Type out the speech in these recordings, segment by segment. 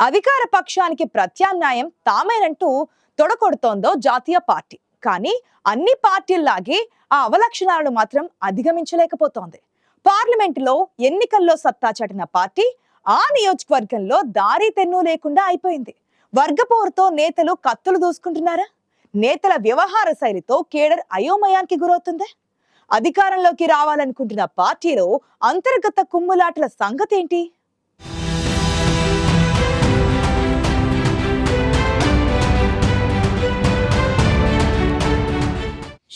అధికార పక్షానికి ప్రత్యామ్నాయం తామేనంటూ తొడగొడుతోందో జాతీయ పార్టీ. కానీ అన్ని పార్టీల్లాగే ఆ అవలక్షణాలను మాత్రం అధిగమించలేకపోతోంది. పార్లమెంటులో ఎన్నికల్లో సత్తా చాటిన పార్టీ ఆ నియోజకవర్గంలో దారి తెన్ను లేకుండా అయిపోయింది. వర్గపోరుతో నేతలు కత్తులు దూసుకుంటున్నారా? నేతల వ్యవహార శైలితో కేడర్ అయోమయానికి గురవుతుంది. అధికారంలోకి రావాలనుకుంటున్న పార్టీలో అంతర్గత కుమ్ములాటల సంగతేంటి?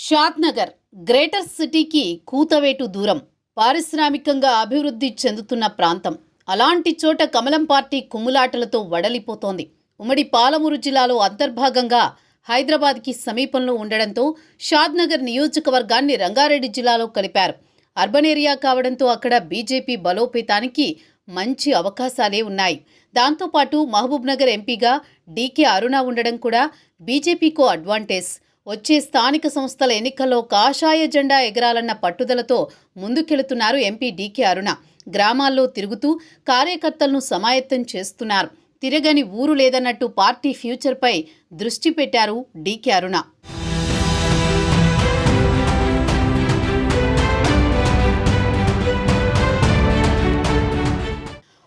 షాద్నగర్ గ్రేటర్ సిటీకి కూతవేటు దూరం, పారిశ్రామికంగా అభివృద్ధి చెందుతున్న ప్రాంతం. అలాంటి చోట కమలం పార్టీ కుమ్ములాటలతో వడలిపోతోంది. ఉమ్మడి పాలమూరు జిల్లాలో అంతర్భాగంగా హైదరాబాద్కి సమీపంలో ఉండడంతో షాద్నగర్ నియోజకవర్గాన్ని రంగారెడ్డి జిల్లాలో కలిపారు. అర్బన్ ఏరియా కావడంతో అక్కడ బీజేపీ బలోపేతానికి మంచి అవకాశాలే ఉన్నాయి. దాంతోపాటు మహబూబ్ నగర్ ఎంపీగా డీకే అరుణ ఉండడం కూడా బీజేపీకో అడ్వాంటేజ్. వచ్చే స్థానిక సంస్థల ఎన్నికల్లో కాషాయ జెండా ఎగరాలన్న పట్టుదలతో ముందుకెళుతున్నారు ఎంపీ డీకే అరుణ. గ్రామాల్లో తిరుగుతూ కార్యకర్తలను సమాయత్తం చేస్తున్నారు. తిరగని ఊరు లేదన్నట్టు పార్టీ ఫ్యూచర్పై దృష్టి పెట్టారు డీకే అరుణ.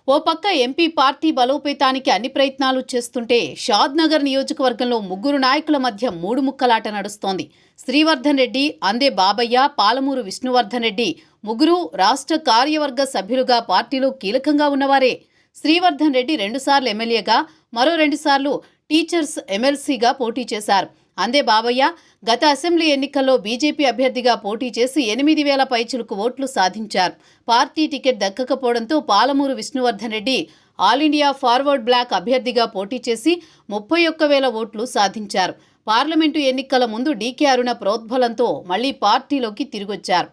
ఓ పక్క ఎంపీ పార్టీ బలోపేతానికి అన్ని ప్రయత్నాలు చేస్తుంటే షాద్నగర్ నియోజకవర్గంలో ముగ్గురు నాయకుల మధ్య మూడు ముక్కలాట నడుస్తోంది. శ్రీవర్ధన్ రెడ్డి, అందే బాబయ్య, పాలమూరు విష్ణువర్ధన్ రెడ్డి ముగ్గురు రాష్ట్ర కార్యవర్గ సభ్యులుగా పార్టీలో కీలకంగా ఉన్నవారే. శ్రీవర్ధన్ రెడ్డి 2 సార్లు ఎమ్మెల్యేగా, మరో 2 సార్లు టీచర్స్ ఎమ్మెల్సీగా పోటీ చేశారు. అందే బాబయ్య గత అసెంబ్లీ ఎన్నికల్లో బీజేపీ అభ్యర్థిగా పోటీ చేసి 8,000 పైచిలుకు ఓట్లు సాధించారు. పార్టీ టికెట్ దక్కకపోవడంతో Palamuru Vishnuvardhan Reddy all India forward bloc అభ్యర్థిగా పోటీ చేసి 31,000 ఓట్లు సాధించారు. పార్లమెంటు ఎన్నికల ముందు డీకే అరుణ ప్రోద్బలంతో మళ్లీ పార్టీలోకి తిరిగొచ్చారు.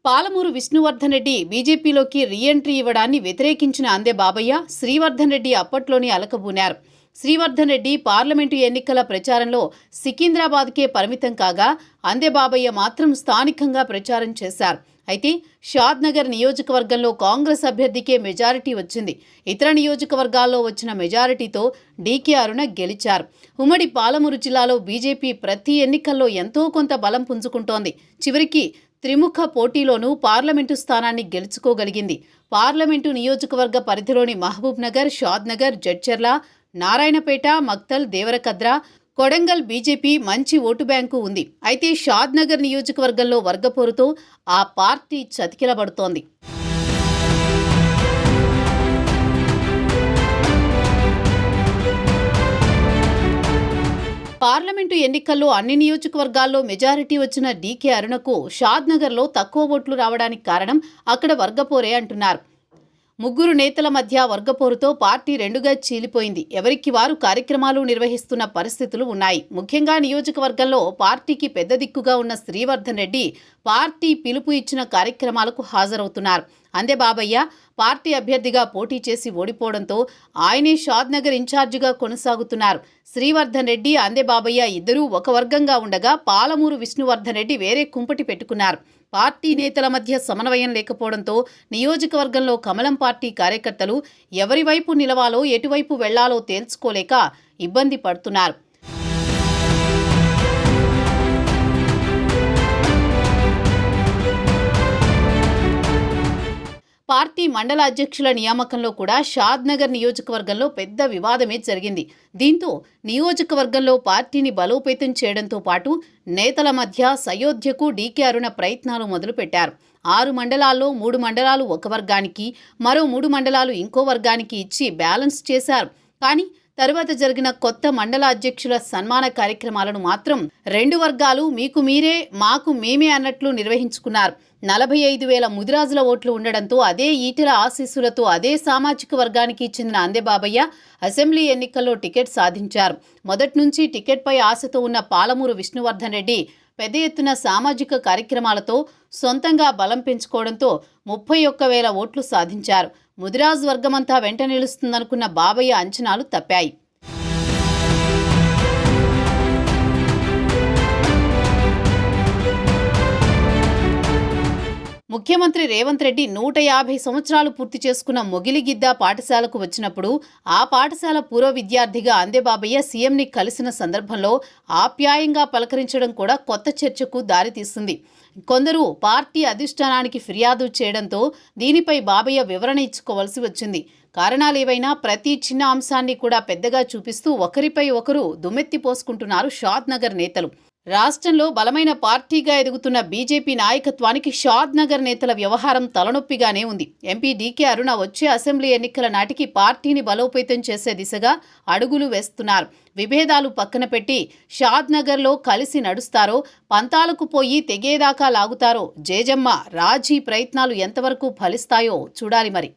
పాలమూరు విష్ణువర్ధన్ రెడ్డి బీజేపీలోకి రీఎంట్రీ ఇవ్వడాన్ని వ్యతిరేకించిన అందే బాబయ్య, శ్రీవర్ధన్ రెడ్డి అప్పట్లోనే అలకబూనారు. శ్రీవర్ధన్ రెడ్డి పార్లమెంటు ఎన్నికల ప్రచారంలో సికింద్రాబాద్కే పరిమితం కాగా, అందే బాబయ్య మాత్రం స్థానికంగా ప్రచారం చేశారు. అయితే షాద్నగర్ నియోజకవర్గంలో కాంగ్రెస్ అభ్యర్థికే మెజారిటీ వచ్చింది. ఇతర నియోజకవర్గాల్లో వచ్చిన మెజారిటీతో డీకే అరుణ గెలిచారు. ఉమ్మడి పాలమూరు జిల్లాలో బీజేపీ ప్రతి ఎన్నికల్లో ఎంతో కొంత బలం పుంజుకుంటోంది. చివరికి త్రిముఖ పోటీలోనూ పార్లమెంటు స్థానాన్ని గెలుచుకోగలిగింది. పార్లమెంటు నియోజకవర్గ పరిధిలోని మహబూబ్ నగర్, షాద్నగర్, జడ్చర్ల, నారాయణపేట, మక్తల్, దేవరకద్ర, కొడంగల్ బీజేపీ మంచి ఓటు బ్యాంకు ఉంది. అయితే షాద్నగర్ నియోజకవర్గంలో వర్గపోరుతో ఆ పార్టీ చతికిలబడుతోంది. పార్లమెంటు ఎన్నికల్లో అన్ని నియోజకవర్గాల్లో మెజారిటీ వచ్చిన డీకే అరుణకు షాద్నగర్లో తక్కువ ఓట్లు రావడానికి కారణం అక్కడ వర్గపోరే అంటున్నారు. ముగ్గురు నేతల మధ్య వర్గపోరుతో పార్టీ రెండుగా చీలిపోయింది. ఎవరికి వారు కార్యక్రమాలు నిర్వహిస్తున్న పరిస్థితులు ఉన్నాయి. ముఖ్యంగా నియోజకవర్గంలో పార్టీకి పెద్ద దిక్కుగా ఉన్న శ్రీవర్ధన్ రెడ్డి పార్టీ పిలుపు ఇచ్చిన కార్యక్రమాలకు హాజరవుతున్నారు. అందే బాబయ్య పార్టీ అభ్యర్థిగా పోటీ చేసి ఓడిపోవడంతో ఆయనే షాద్నగర్ ఇన్ఛార్జిగా కొనసాగుతున్నారు. శ్రీవర్ధన్ రెడ్డి, అందే బాబయ్య ఇద్దరూ ఒక వర్గంగా ఉండగా పాలమూరు విష్ణువర్ధన్ రెడ్డి వేరే కుంపటి పెట్టుకున్నారు. పార్టీ నేతల మధ్య సమన్వయం లేకపోవడంతో నియోజకవర్గంలో కమలం పార్టీ కార్యకర్తలు ఎవరి వైపు నిలవాలో, ఎటువైపు వెళ్లాలో తేల్చుకోలేక ఇబ్బంది పడుతున్నారు. పార్టీ మండల అధ్యక్షుల నియామకంలో కూడా షాద్నగర్ నియోజకవర్గంలో పెద్ద వివాదమే జరిగింది. దీంతో నియోజకవర్గంలో పార్టీని బలోపేతం చేయడంతో పాటు నేతల మధ్య సయోధ్యకు డీకే అరుణ ప్రయత్నాలు మొదలుపెట్టారు. 6 మండలాల్లో 3 మండలాలు ఒక వర్గానికి, మరో 3 మండలాలు ఇంకో వర్గానికి ఇచ్చి బ్యాలెన్స్ చేశారు. కానీ తరువాత జరిగిన కొత్త మండల అధ్యక్షుల సన్మాన కార్యక్రమాలను మాత్రం 2 వర్గాలు మీకు మీరే, మాకు మేమే అన్నట్లు నిర్వహించుకున్నారు. 45,000 ముదిరాజుల ఓట్లు ఉండడంతో అదే ఈటెల ఆశీస్సులతో అదే సామాజిక వర్గానికి చెందిన అందే బాబయ్య అసెంబ్లీ ఎన్నికల్లో టికెట్ సాధించారు. మొదటి నుంచి టికెట్పై ఆశతో ఉన్న పాలమూరు విష్ణువర్ధన్ రెడ్డి పెద్ద ఎత్తున సామాజిక కార్యక్రమాలతో సొంతంగా బలం పెంచుకోవడంతో 31,000 ఓట్లు సాధించారు. ముదిరాజ్ వర్గమంతా వెంట నిలుస్తుందనుకున్న బాబయ్య అంచనాలు తప్పాయి. ముఖ్యమంత్రి రేవంత్ రెడ్డి 150 సంవత్సరాలు పూర్తి చేసుకున్న మొగిలిగిద్ద పాఠశాలకు వచ్చినప్పుడు ఆ పాఠశాల పూర్వ విద్యార్థిగా అందేబాబయ్య సీఎంని కలిసిన సందర్భంలో ఆప్యాయంగా పలకరించడం కూడా కొత్త చర్చకు దారితీస్తుంది. కొందరు పార్టీ అధిష్టానానికి ఫిర్యాదు చేయడంతో దీనిపై బాబయ్య వివరణ ఇచ్చుకోవాల్సి వచ్చింది. కారణాలేవైనా ప్రతి చిన్న అంశాన్ని కూడా పెద్దగా చూపిస్తూ ఒకరిపై ఒకరు దుమ్మెత్తి పోసుకుంటున్నారు షాద్ నగర్ నేతలు. రాష్ట్రంలో బలమైన పార్టీగా ఎదుగుతున్న బీజేపీ నాయకత్వానికి షాద్ నగర్ నేతల వ్యవహారం తలనొప్పిగానే ఉంది. ఎంపీ డీకే అరుణ వచ్చే అసెంబ్లీ ఎన్నికల నాటికి పార్టీని బలోపేతం చేసే దిశగా అడుగులు వేస్తున్నారు. విభేదాలు పక్కన పెట్టి షాద్ నగర్లో కలిసి నడుస్తారో, పంతాలకు పోయి తెగేదాకా లాగుతారో, జేజమ్మ రాజీ ప్రయత్నాలు ఎంతవరకు ఫలిస్తాయో చూడాలి మరి.